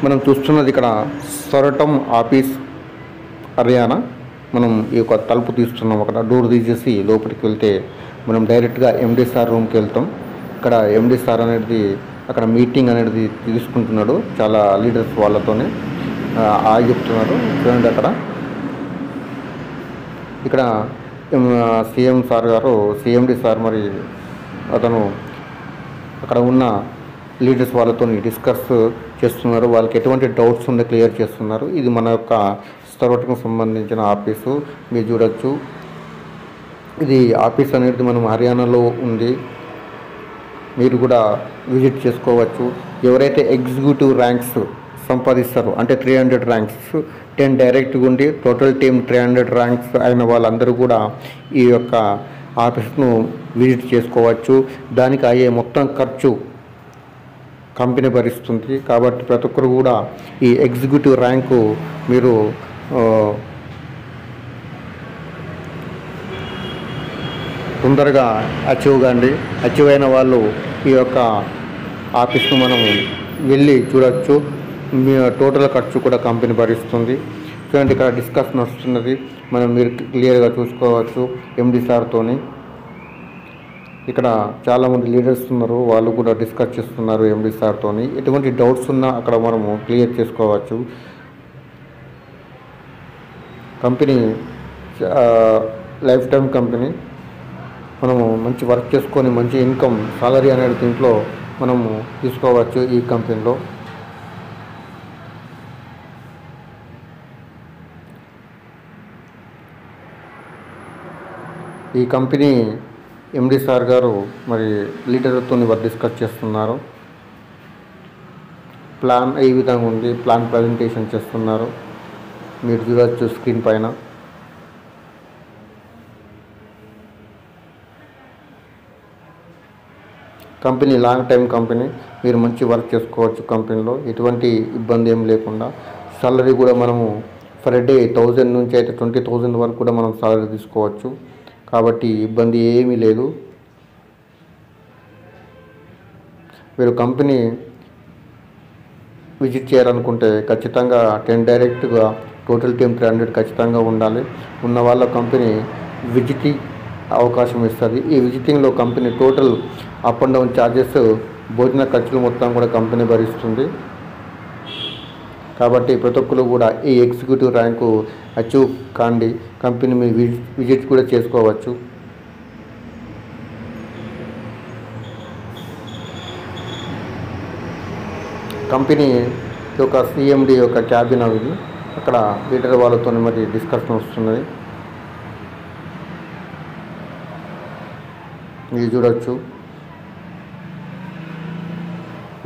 మనం చూస్తున్నది ఇక్కడ సొరటం ఆఫీస్ హర్యానా. మనం ఈ యొక్క తలుపు తీస్తున్నాం, అక్కడ డోర్ తీసేసి లోపలికి వెళ్తే మనం డైరెక్ట్గా ఎండి సార్ రూమ్కి వెళ్తాం. ఇక్కడ ఎండి సార్ అనేది అక్కడ మీటింగ్ అనేది తీసుకుంటున్నాడు చాలా లీడర్స్ వాళ్ళతోనే చెప్తున్నారు. చూడండి అక్కడ ఇక్కడ సీఎం సార్ గారు, సిఎండి సార్ మరి అతను అక్కడ ఉన్న లీడర్స్ వాళ్ళతో డిస్కస్ చేస్తున్నారు. వాళ్ళకి ఎటువంటి డౌట్స్ ఉందో క్లియర్ చేస్తున్నారు. ఇది మన యొక్క సర్వటకు సంబంధించిన ఆఫీసు మీరు చూడొచ్చు. ఇది ఆఫీస్ అనేది మనం హర్యానాలో ఉంది, మీరు కూడా విజిట్ చేసుకోవచ్చు. ఎవరైతే ఎగ్జిక్యూటివ్ ర్యాంక్స్ సంపాదిస్తారు అంటే 300 ర్యాంక్స్ 10 డైరెక్ట్గా ఉండి టోటల్ టీమ్ 300 ర్యాంక్స్ అయిన వాళ్ళందరూ కూడా ఈ యొక్క ఆఫీస్ను విజిట్ చేసుకోవచ్చు. దానికి అయ్యే మొత్తం ఖర్చు కంపెనీ భరిస్తుంది. కాబట్టి ప్రతి ఒక్కరు కూడా ఈ ఎగ్జిక్యూటివ్ ర్యాంకు మీరు తొందరగా అచీవ్ అయిన వాళ్ళు ఈ యొక్క ఆఫీస్ను మనం వెళ్ళి చూడవచ్చు. మీ టోటల్ ఖర్చు కూడా కంపెనీ భరిస్తుంది. చూడండి ఇక్కడ డిస్కషన్ వస్తున్నది, మీరు క్లియర్గా చూసుకోవచ్చు ఎండి సార్తోని. ఇక్కడ చాలామంది లీడర్స్ ఉన్నారు, వాళ్ళు కూడా డిస్కస్ చేస్తున్నారు ఎండి సార్తోని. ఎటువంటి డౌట్స్ ఉన్నా అక్కడ మనము క్లియర్ చేసుకోవచ్చు. Company life time company. మనము మంచి వర్క్ చేసుకొని మంచి ఇన్కమ్ సాలరీ అనేది దీంట్లో మనము తీసుకోవచ్చు ఈ కంపెనీలో. ఈ కంపెనీ ఎండి సార్ గారు మరి లీడర్తో డిస్కస్ చేస్తున్నారు. ప్లాన్ ఈ విధంగా ఉంది, ప్లాన్ ప్రజెంటేషన్ చేస్తున్నారు, మీరు చూడవచ్చు స్క్రీన్ పైన. కంపెనీ లాంగ్ టైం కంపెనీ, మీరు మంచి వర్క్ చేసుకోవచ్చు కంపెనీలో, ఎటువంటి ఇబ్బంది ఏం లేకుండా. సాలరీ కూడా మనము పర్ డే 1000 నుంచి అయితే 20,000 వరకు కూడా మనం సాలరీ తీసుకోవచ్చు. కాబట్టి ఇబ్బంది ఏమీ లేదు. మీరు కంపెనీ విజిట్ చేయాలనుకుంటే ఖచ్చితంగా 10 డైరెక్ట్గా టోటల్ టీమ్ 300 ఖచ్చితంగా ఉండాలి. ఉన్న వాళ్ళ కంపెనీ విజిటింగ్ అవకాశం ఇస్తుంది. ఈ విజిటింగ్లో company total up and down charges, భోజన ఖర్చులు మొత్తం కూడా కంపెనీ భరిస్తుంది. కాబట్టి ప్రతి ఒక్కరు కూడా ఈ ఎగ్జిక్యూటివ్ ర్యాంకు అచీవ్ కాండి, కంపెనీ మీ విజిట్ కూడా చేసుకోవచ్చు. కంపెనీ యొక్క సిఎండి యొక్క క్యాబిన్ అవి, అక్కడ లీడర్ వాళ్ళతో మరి డిస్కషన్ వస్తున్నది, మీరు చూడవచ్చు.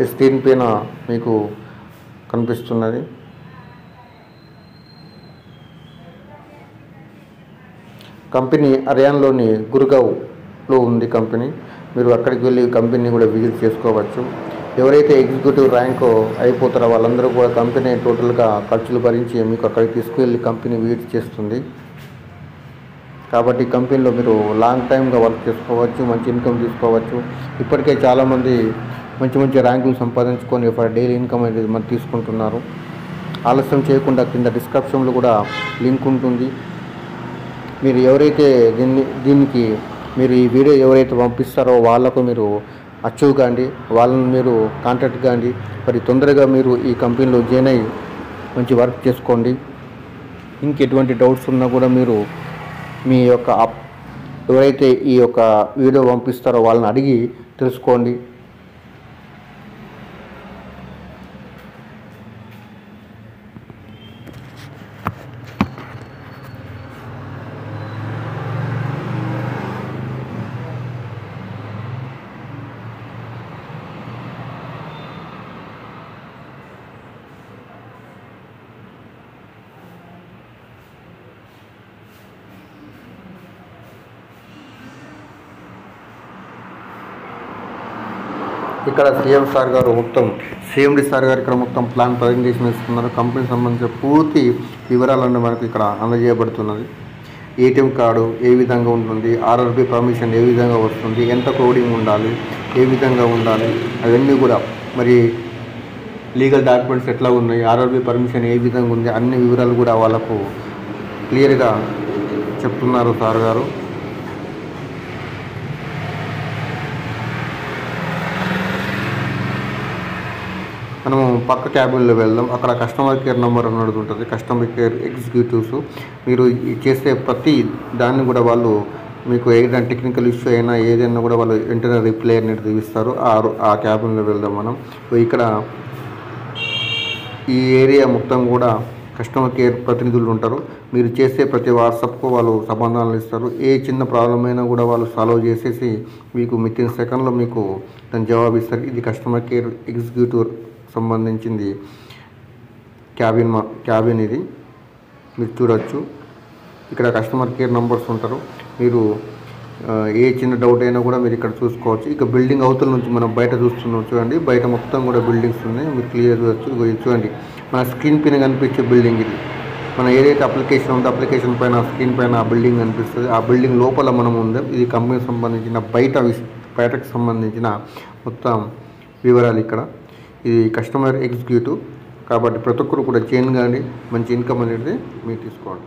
ఈ స్క్రీన్ పైన మీకు కనిపిస్తున్నది. కంపెనీ హర్యానాలోని గుర్గావ్లో ఉంది కంపెనీ. మీరు అక్కడికి వెళ్ళి కంపెనీ కూడా విజిట్ చేసుకోవచ్చు. ఎవరైతే ఎగ్జిక్యూటివ్ ర్యాంక్ అయిపోతారో వాళ్ళందరూ కూడా కంపెనీ టోటల్గా ఖర్చులు భరించి మీకు అక్కడికి తీసుకువెళ్ళి కంపెనీ విజిట్ చేస్తుంది. కాబట్టి కంపెనీలో మీరు లాంగ్ టైమ్గా వర్క్ చేసుకోవచ్చు, మంచి ఇన్కమ్ తీసుకోవచ్చు. ఇప్పటికే చాలామంది మంచి మంచి ర్యాంకులు సంపాదించుకొని డైలీ ఇన్కమ్ అనేది మరి తీసుకుంటున్నారు. ఆలస్యం చేయకుండా కింద డిస్క్రిప్షన్లో కూడా లింక్ ఉంటుంది. మీరు ఎవరైతే దీనికి మీరు ఈ వీడియో ఎవరైతే పంపిస్తారో వాళ్ళకు మీరు అచీవ్ కాండి, వాళ్ళని మీరు కాంటాక్ట్ కాండి. మరి తొందరగా మీరు ఈ కంపెనీలో జాయిన్ అయ్యి మంచి వర్క్ చేసుకోండి. ఇంకెటువంటి డౌట్స్ ఉన్నా కూడా మీరు మీ యొక్క ఎవరైతే ఈ యొక్క వీడియో పంపిస్తారో వాళ్ళని అడిగి తెలుసుకోండి. ఇక్కడ సీఎం సార్ గారు మొత్తం సిఎండి సార్ గారు ఇక్కడ మొత్తం ప్లాన్ ప్రజెంటేషన్ ఇస్తున్నారు. కంపెనీకి సంబంధించిన పూర్తి వివరాలన్నీ మనకు ఇక్కడ అందజేయబడుతున్నది. ఏటీఎం కార్డు ఏ విధంగా ఉంటుంది, ఆర్ఆర్బీ పర్మిషన్ ఏ విధంగా వస్తుంది, ఎంత కోడింగ్ ఉండాలి, ఏ విధంగా ఉండాలి, అవన్నీ కూడా మరి లీగల్ డాక్యుమెంట్స్ ఎట్లా ఉన్నాయి, ఆర్ఆర్బీ పర్మిషన్ ఏ విధంగా ఉంది, అన్ని వివరాలు కూడా వాళ్ళకు క్లియర్గా చెప్తున్నారు సార్ గారు. మనము పక్క క్యాబిన్లో వెళ్దాం. అక్కడ కస్టమర్ కేర్ నెంబర్ అన్నది ఉంటుంది. కస్టమర్ కేర్ ఎగ్జిక్యూటివ్స్ మీరు చేసే ప్రతి దాన్ని కూడా వాళ్ళు మీకు ఏదైనా టెక్నికల్ ఇష్యూ అయినా ఏదైనా కూడా వాళ్ళు వెంటనే రిప్లై అనేది ఇస్తారు. ఆ క్యాబిన్లో వెళ్దాం మనం. ఇక్కడ ఈ ఏరియా మొత్తం కూడా కస్టమర్ కేర్ ప్రతినిధులు ఉంటారు. మీరు చేసే ప్రతి వాట్సాప్కు వాళ్ళు సమాధానాలు ఇస్తారు. ఏ చిన్న ప్రాబ్లం అయినా కూడా వాళ్ళు సాల్వ్ చేసేసి మీకు వితిన్ సెకండ్లో మీకు దాని జవాబు ఇస్తారు. ఇది కస్టమర్ కేర్ ఎగ్జిక్యూటివ్ సంబంధించింది క్యాబిన్ ఇది మీరు చూడొచ్చు. ఇక్కడ కస్టమర్ కేర్ నంబర్స్ ఉంటారు. మీరు ఏ చిన్న డౌట్ అయినా కూడా మీరు ఇక్కడ చూసుకోవచ్చు. ఇక బిల్డింగ్ అవతల నుంచి మనం బయట చూస్తున్నాం చూడండి. బయట మొత్తం కూడా బిల్డింగ్స్ ఉన్నాయి. మీరు క్లియర్ చూడొచ్చు. చూడండి మన స్క్రీన్ పైన కనిపించే బిల్డింగ్ ఇది. మన ఏదైతే అప్లికేషన్ ఉందో అప్లికేషన్ పైన స్క్రీన్ పైన ఆ బిల్డింగ్ కనిపిస్తుంది. ఆ బిల్డింగ్ లోపల మనం ఉందాం. ఇది కంపెనీకి సంబంధించిన బయటకు సంబంధించిన మొత్తం వివరాలు ఇక్కడ. ఇది కస్టమర్ ఎగ్జిక్యూటివ్ కాబట్టి ప్రతి ఒక్కరు కూడా చేయండి, మంచి ఇన్కమ్ అనేది మీరు తీసుకోండి.